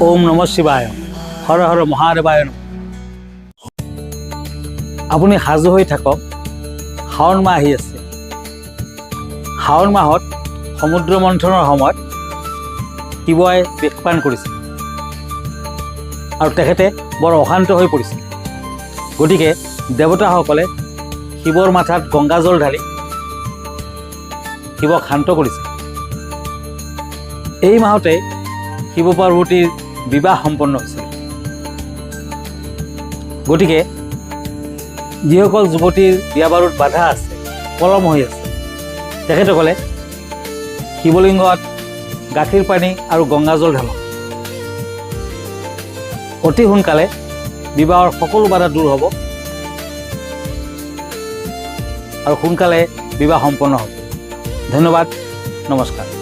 ওম নম শিৱায়, হৰ হৰ মহাদেৱায় নমঃ। আপুনি সাজু হৈ থাকক, শাওণ মাহ আহি আছে। শাওণ মাহত সমুদ্ৰ মন্থনৰ সময়ত শিৱই বিষপান কৰিছিল আৰু তেখেতে বৰ অশান্ত হৈ পৰিছিল। গতিকে দেৱতাসকলে শিৱৰ মাথাত গংগাজল ঢালি শিৱক শান্ত কৰিছিল। এই মাহতে শিৱ পাৰ্বতীৰ বিবাহ সম্পন্ন হৈছিল। গতিকে যিসকল যুৱতীৰ বিয়া বাৰুত বাধা আছে, পলম হৈ আছে, তেখেতসকলে শিৱলিংগত গাখীৰ পানী আৰু গংগাজল ঢালক। অতি সোনকালে বিবাহৰ সকলো বাধা দূৰ হ'ব আৰু সোনকালে বিবাহ সম্পন্ন হ'ব। ধন্যবাদ, নমস্কাৰ।